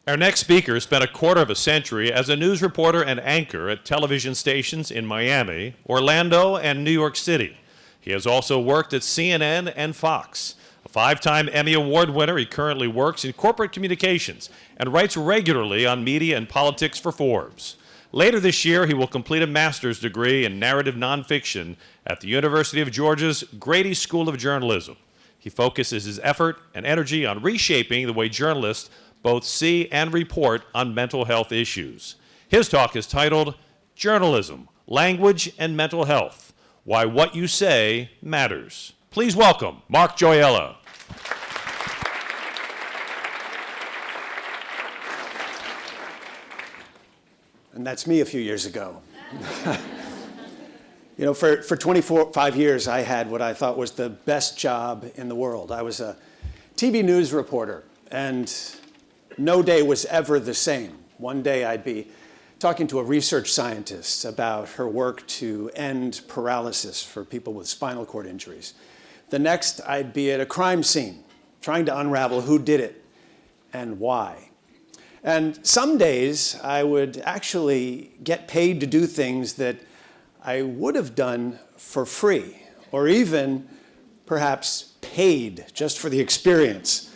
Our next speaker spent a quarter of a century as a news reporter and anchor at television stations in Miami, Orlando, and New York City. He has also worked at CNN and Fox. A 5-time Emmy Award winner, he currently works in corporate communications and writes regularly on media and politics for Forbes. Later this year, he will complete a master's degree in narrative nonfiction at the University of Georgia's Grady School of Journalism. He focuses his effort and energy on reshaping the way journalists both see and report on mental health issues. His talk is titled, Journalism, Language and Mental Health, Why What You Say Matters. Please welcome Mark Joyella. And that's me a few years ago. You know, for 25 years, I had what I thought was the best job in the world. I was a TV news reporter, and no day was ever the same. One day I'd be talking to a research scientist about her work to end paralysis for people with spinal cord injuries. The next, I'd be at a crime scene, trying to unravel who did it and why. And some days, I would actually get paid to do things that I would have done for free, or even perhaps paid just for the experience,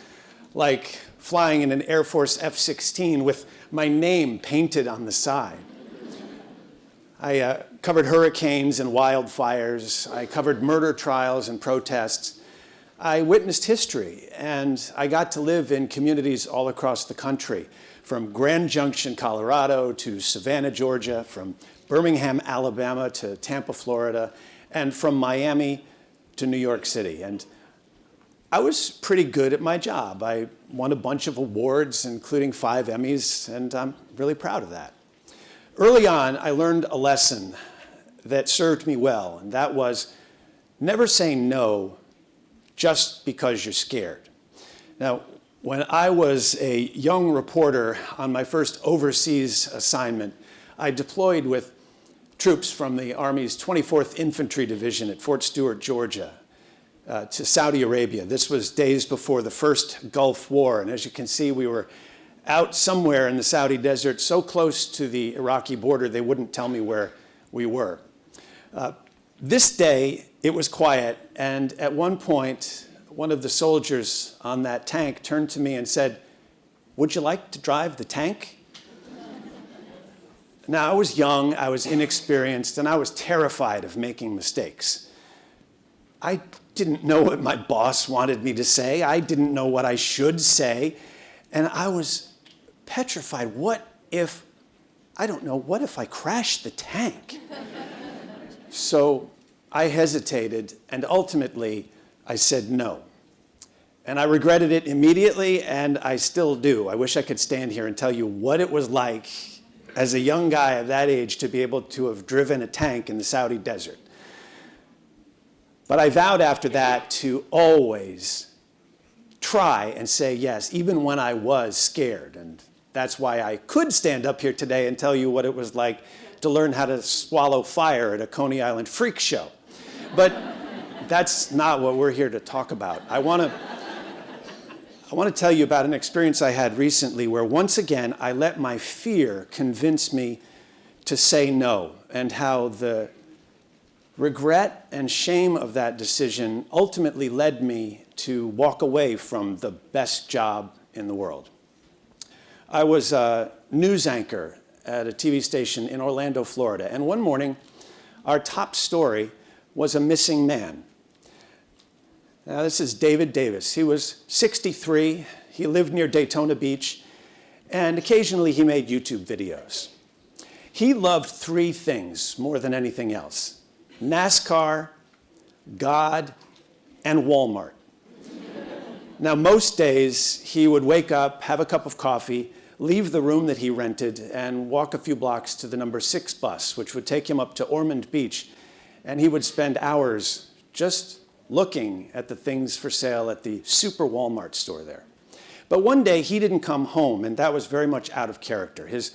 like flying in an Air Force F-16 with my name painted on the side. I covered hurricanes and wildfires. I covered murder trials and protests. I witnessed history, and I got to live in communities all across the country, from Grand Junction, Colorado, to Savannah, Georgia, from Birmingham, Alabama, to Tampa, Florida, and from Miami to New York City. And I was pretty good at my job. I won a bunch of awards, including 5 Emmys, and I'm really proud of that. Early on, I learned a lesson that served me well, and that was never say no just because you're scared. Now, when I was a young reporter on my first overseas assignment, I deployed with troops from the Army's 24th Infantry Division at Fort Stewart, Georgia, to Saudi Arabia. This was days before the first Gulf War, and as you can see, we were out somewhere in the Saudi desert, so close to the Iraqi border, they wouldn't tell me where we were. This day, it was quiet, and at one point, one of the soldiers on that tank turned to me and said, "Would you like to drive the tank?" Now, I was young, I was inexperienced, and I was terrified of making mistakes. I didn't know what my boss wanted me to say. I didn't know what I should say. And I was petrified. What if I crashed the tank? So I hesitated, and ultimately I said no. And I regretted it immediately, and I still do. I wish I could stand here and tell you what it was like as a young guy of that age to be able to have driven a tank in the Saudi desert. But I vowed after that to always try and say yes, even when I was scared. And that's why I could stand up here today and tell you what it was like to learn how to swallow fire at a Coney Island freak show. But that's not what we're here to talk about. I want to tell you about an experience I had recently where once again I let my fear convince me to say no, and how the regret and shame of that decision ultimately led me to walk away from the best job in the world. I was a news anchor at a TV station in Orlando, Florida, and one morning our top story was a missing man. Now, this is David Davis. He was 63, he lived near Daytona Beach, and occasionally he made YouTube videos. He loved 3 things more than anything else: NASCAR, God, and Walmart. Now, most days he would wake up, have a cup of coffee, leave the room that he rented, and walk a few blocks to the number 6 bus, which would take him up to Ormond Beach, and he would spend hours just looking at the things for sale at the Super Walmart store there. But one day he didn't come home, and that was very much out of character. His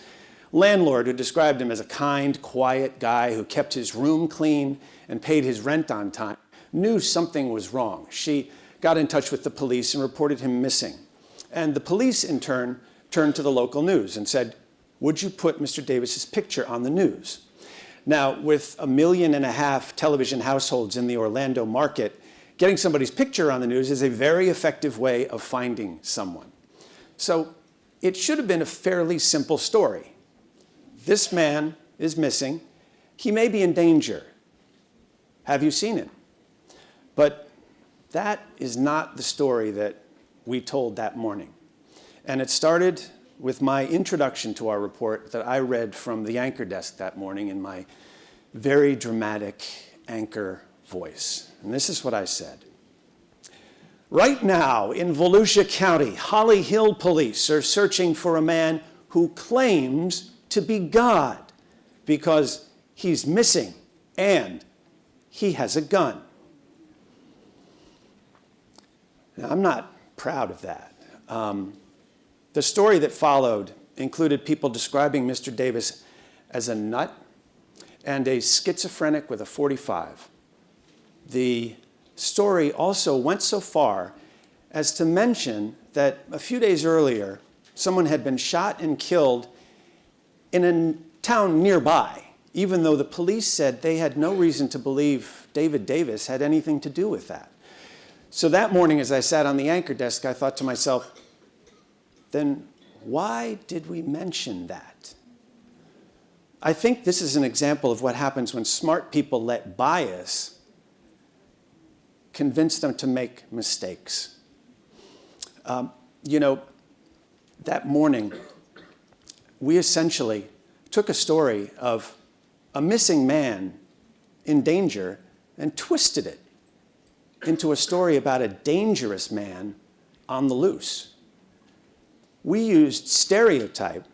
landlord, who described him as a kind, quiet guy who kept his room clean and paid his rent on time, knew something was wrong. She got in touch with the police and reported him missing. And the police, in turn, turned to the local news and said, would you put Mr. Davis's picture on the news? Now, with 1.5 million television households in the Orlando market, getting somebody's picture on the news is a very effective way of finding someone. So it should have been a fairly simple story. This man is missing. He may be in danger. Have you seen him? But that is not the story that we told that morning. And it started with my introduction to our report that I read from the anchor desk that morning in my very dramatic anchor voice. And this is what I said. Right now in Volusia County, Holly Hill police are searching for a man who claims to be God because he's missing and he has a gun. Now, I'm not proud of that. The story that followed included people describing Mr. Davis as a nut and a schizophrenic with a .45. The story also went so far as to mention that a few days earlier, someone had been shot and killed in a town nearby, even though the police said they had no reason to believe David Davis had anything to do with that. So that morning, as I sat on the anchor desk, I thought to myself, then why did we mention that? I think this is an example of what happens when smart people let bias convince them to make mistakes. You know, that morning, we essentially took a story of a missing man in danger and twisted it into a story about a dangerous man on the loose. We used stereotype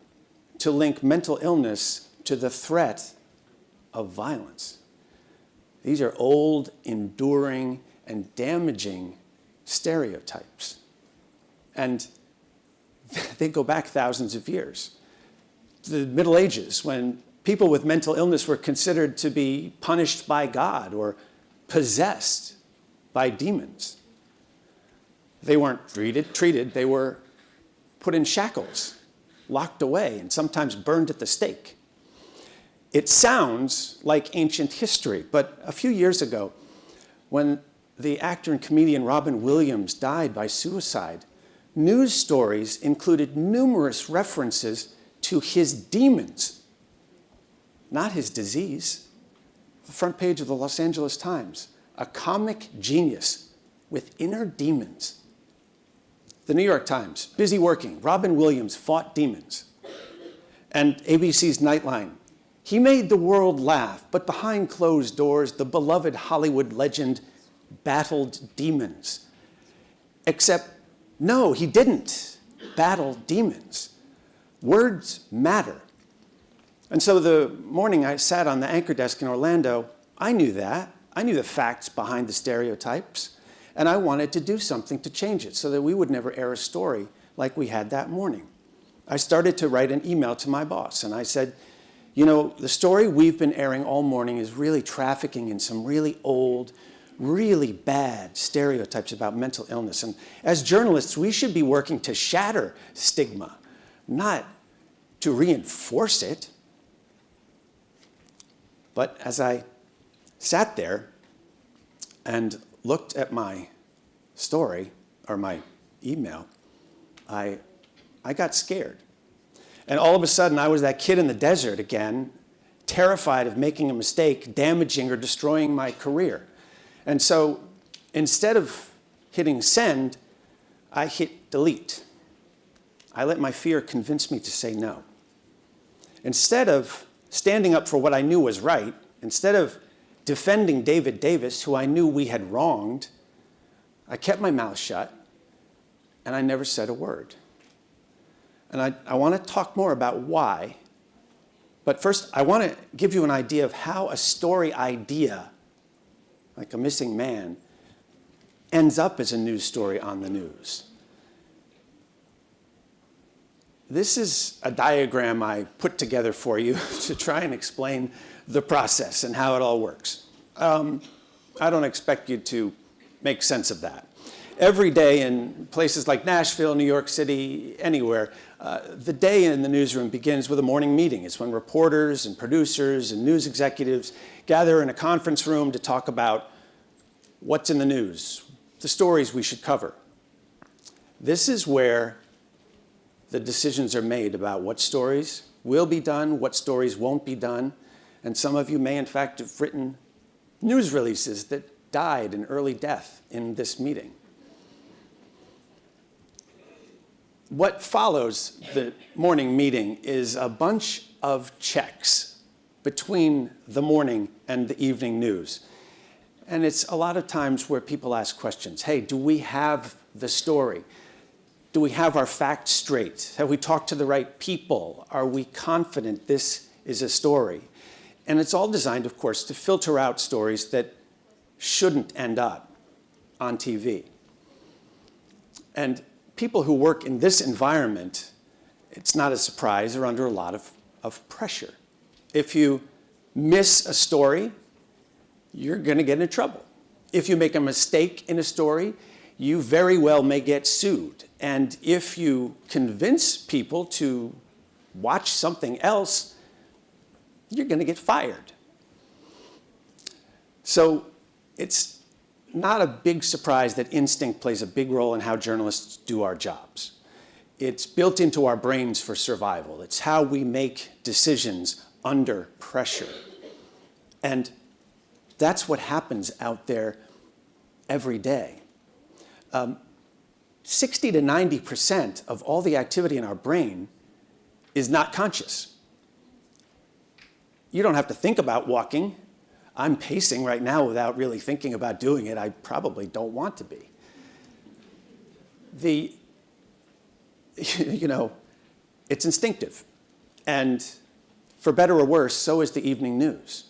to link mental illness to the threat of violence. These are old, enduring, and damaging stereotypes. And they go back thousands of years. The Middle Ages, when people with mental illness were considered to be punished by God or possessed by demons. They weren't treated, they were put in shackles, locked away, and sometimes burned at the stake. It sounds like ancient history, but a few years ago, when the actor and comedian Robin Williams died by suicide, news stories included numerous references to his demons, not his disease. The front page of the Los Angeles Times, a comic genius with inner demons. The New York Times, busy working, Robin Williams fought demons. And ABC's Nightline, he made the world laugh, but behind closed doors, the beloved Hollywood legend battled demons. Except, no, he didn't battle demons. Words matter. And so the morning I sat on the anchor desk in Orlando, I knew that. I knew the facts behind the stereotypes. And I wanted to do something to change it so that we would never air a story like we had that morning. I started to write an email to my boss, and I said, you know, the story we've been airing all morning is really trafficking in some really old, really bad stereotypes about mental illness. And as journalists, we should be working to shatter stigma, not to reinforce it. But as I sat there and looked at my story, or my email, I got scared. And all of a sudden, I was that kid in the desert again, terrified of making a mistake, damaging or destroying my career. And so instead of hitting send, I hit delete. I let my fear convince me to say no. Instead of standing up for what I knew was right, instead of defending David Davis, who I knew we had wronged, I kept my mouth shut, and I never said a word. And I want to talk more about why, but first I want to give you an idea of how a story idea, like a missing man, ends up as a news story on the news. This is a diagram I put together for you to try and explain the process and how it all works. I don't expect you to make sense of that. every day in places like Nashville, New York City, anywhere, the day in the newsroom begins with a morning meeting. It's when reporters and producers and news executives gather in a conference room to talk about what's in the news, the stories we should cover. This is where the decisions are made about what stories will be done, what stories won't be done, and some of you may in fact have written news releases that died an early death in this meeting. What follows the morning meeting is a bunch of checks between the morning and the evening news. And it's a lot of times where people ask questions. Hey, do we have the story? Do we have our facts straight? Have we talked to the right people? Are we confident this is a story? And it's all designed, of course, to filter out stories that shouldn't end up on TV. And people who work in this environment, it's not a surprise, are under a lot of pressure. If you miss a story, you're going to get in trouble. If you make a mistake in a story, you very well may get sued. And if you convince people to watch something else, you're going to get fired. So it's not a big surprise that instinct plays a big role in how journalists do our jobs. It's built into our brains for survival. It's how we make decisions under pressure. And that's what happens out there every day. 60 to 90% of all the activity in our brain is not conscious. You don't have to think about walking. I'm pacing right now without really thinking about doing it. I probably don't want to be. It's instinctive. And for better or worse, so is the evening news.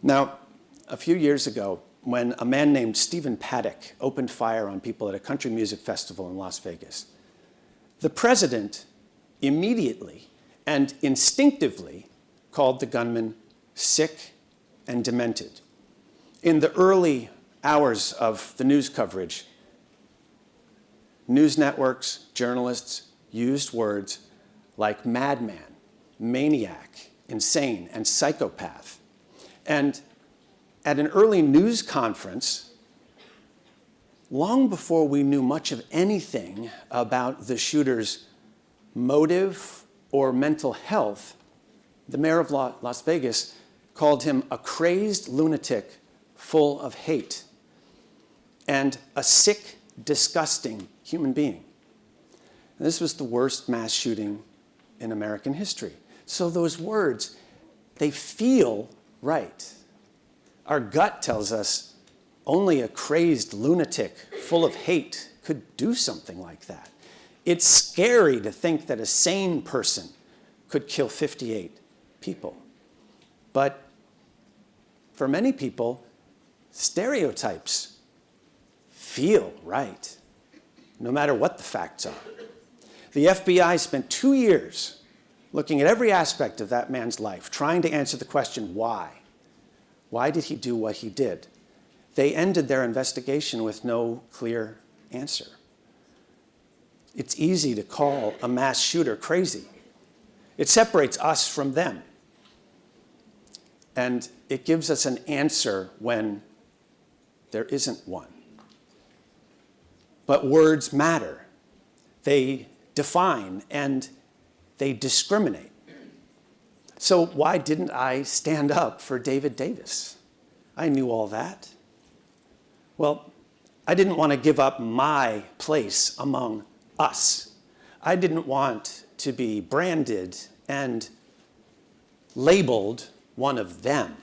Now, a few years ago, when a man named Stephen Paddock opened fire on people at a country music festival in Las Vegas, the president immediately and instinctively called the gunman sick and demented. In the early hours of the news coverage, news networks, journalists used words like madman, maniac, insane, and psychopath. And at an early news conference, long before we knew much of anything about the shooter's motive or mental health, the mayor of Las Vegas called him a crazed lunatic full of hate and a sick, disgusting human being. And this was the worst mass shooting in American history. So those words, they feel right. Our gut tells us only a crazed lunatic full of hate could do something like that. It's scary to think that a sane person could kill 58 people. But for many people, stereotypes feel right, no matter what the facts are. The FBI spent 2 years looking at every aspect of that man's life, trying to answer the question, why? Why did he do what he did? They ended their investigation with no clear answer. It's easy to call a mass shooter crazy. It separates us from them. And it gives us an answer when there isn't one. But words matter. They define and they discriminate. So why didn't I stand up for David Davis? I knew all that. Well, I didn't want to give up my place among us. I didn't want to be branded and labeled one of them.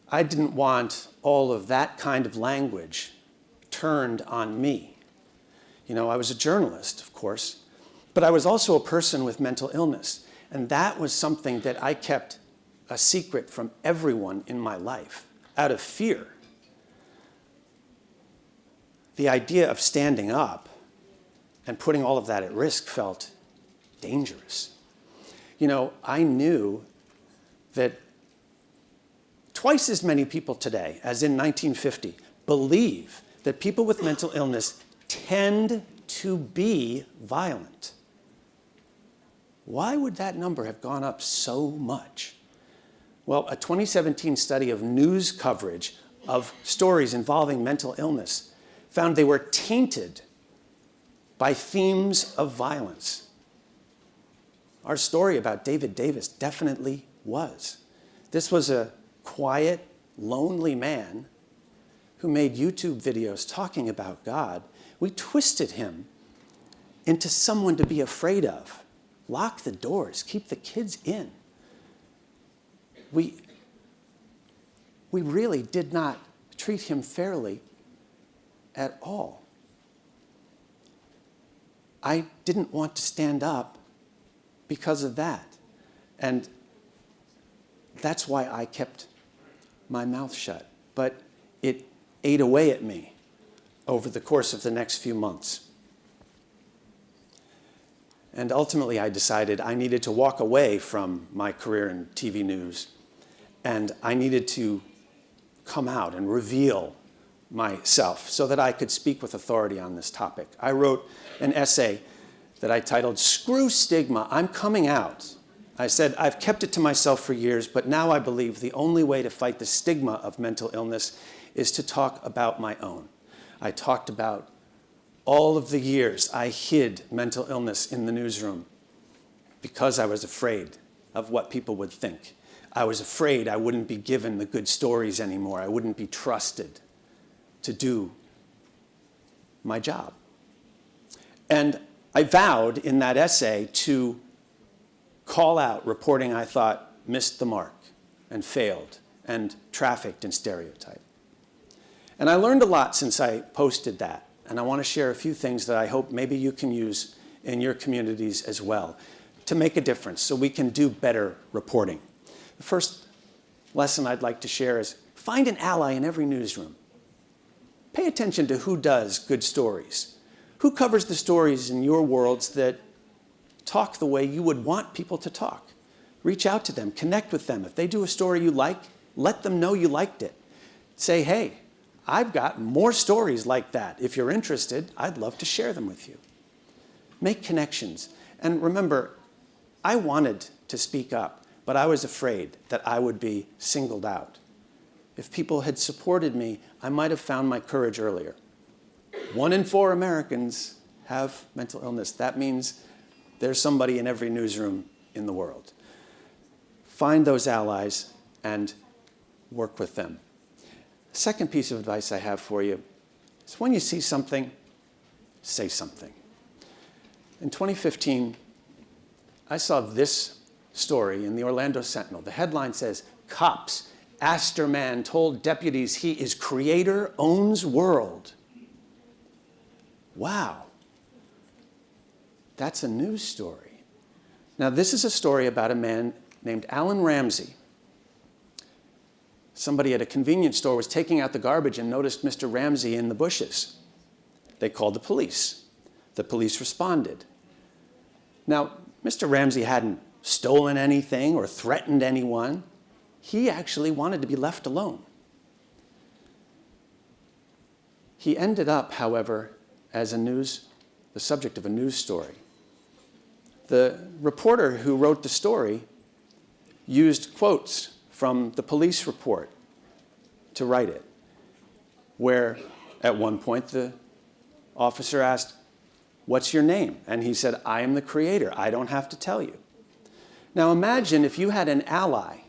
I didn't want all of that kind of language turned on me. You know, I was a journalist, of course, but I was also a person with mental illness. And that was something that I kept a secret from everyone in my life, out of fear. The idea of standing up and putting all of that at risk felt dangerous. You know, I knew that twice as many people today as in 1950 believe that people with mental illness tend to be violent. Why would that number have gone up so much? Well, a 2017 study of news coverage of stories involving mental illness found they were tainted by themes of violence. Our story about David Davis definitely was. This was a quiet, lonely man who made YouTube videos talking about God. We twisted him into someone to be afraid of. Lock the doors, keep the kids in. We really did not treat him fairly at all. I didn't want to stand up because of that. And that's why I kept my mouth shut. But it ate away at me over the course of the next few months. And ultimately, I decided I needed to walk away from my career in TV news, and I needed to come out and reveal myself so that I could speak with authority on this topic. I wrote an essay that I titled, "Screw Stigma, I'm Coming Out." I said, I've kept it to myself for years, but now I believe the only way to fight the stigma of mental illness is to talk about my own. I talked about all of the years I hid mental illness in the newsroom because I was afraid of what people would think. I was afraid I wouldn't be given the good stories anymore. I wouldn't be trusted to do my job. And I vowed in that essay to call out reporting I thought missed the mark and failed and trafficked in stereotype. And I learned a lot since I posted that. And I want to share a few things that I hope maybe you can use in your communities as well to make a difference so we can do better reporting. The first lesson I'd like to share is find an ally in every newsroom. Pay attention to who does good stories. Who covers the stories in your worlds that talk the way you would want people to talk? Reach out to them, connect with them. If they do a story you like, let them know you liked it. Say, hey, I've got more stories like that. If you're interested, I'd love to share them with you. Make connections. And remember, I wanted to speak up, but I was afraid that I would be singled out. If people had supported me, I might have found my courage earlier. 1 in 4 Americans have mental illness. That means there's somebody in every newsroom in the world. Find those allies and work with them. Second piece of advice I have for you is when you see something, say something. In 2015, I saw this story in the Orlando Sentinel. The headline says, "Cops, Astor man told deputies he is creator, owns world." Wow. That's a news story. Now, this is a story about a man named Alan Ramsey. Somebody at a convenience store was taking out the garbage and noticed Mr. Ramsey in the bushes. They called the police. The police responded. Now, Mr. Ramsey hadn't stolen anything or threatened anyone. He actually wanted to be left alone. He ended up, however, as the subject of a news story. The reporter who wrote the story used quotes from the police report to write it, where at one point the officer asked, "What's your name?" And he said, "I am the creator. I don't have to tell you." Now imagine if you had an ally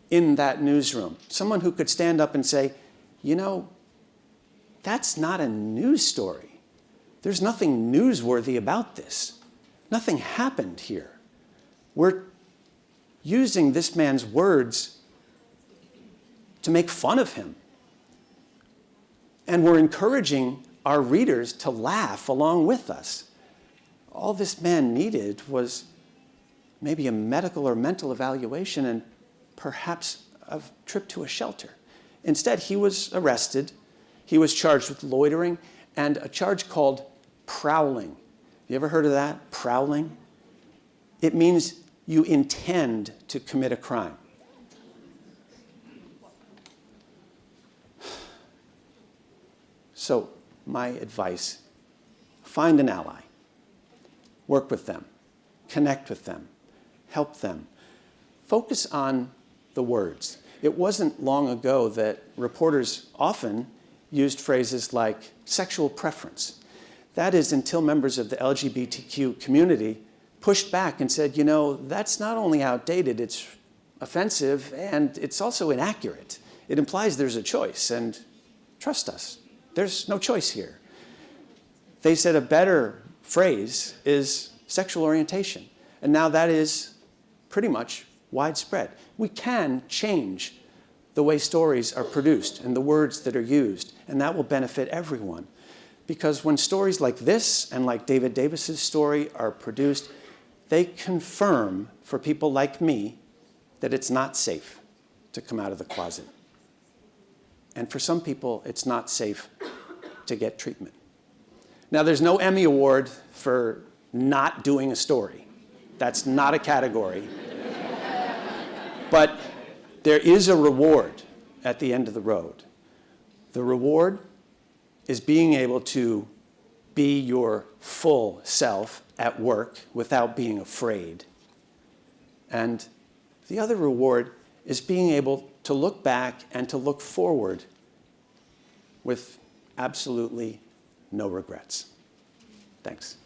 in that newsroom, someone who could stand up and say, you know, that's not a news story. There's nothing newsworthy about this. Nothing happened here. We're using this man's words to make fun of him. And we're encouraging our readers to laugh along with us. All this man needed was maybe a medical or mental evaluation and perhaps a trip to a shelter. Instead, he was arrested. He was charged with loitering and a charge called prowling. You ever heard of that? Prowling? It means you intend to commit a crime. So my advice, find an ally. Work with them. Connect with them. Help them. Focus on the words. It wasn't long ago that reporters often used phrases like sexual preference. That is until members of the LGBTQ community pushed back and said, you know, that's not only outdated, it's offensive, and it's also inaccurate. It implies there's a choice, and trust us, there's no choice here. They said a better phrase is sexual orientation, and now that is pretty much widespread. We can change the way stories are produced and the words that are used, and that will benefit everyone. Because when stories like this and like David Davis's story are produced, they confirm for people like me that it's not safe to come out of the closet. And for some people, it's not safe to get treatment. Now, there's no Emmy Award for not doing a story. That's not a category. But there is a reward at the end of the road. The reward is being able to be your full self at work without being afraid. And the other reward is being able to look back and to look forward with absolutely no regrets. Thanks.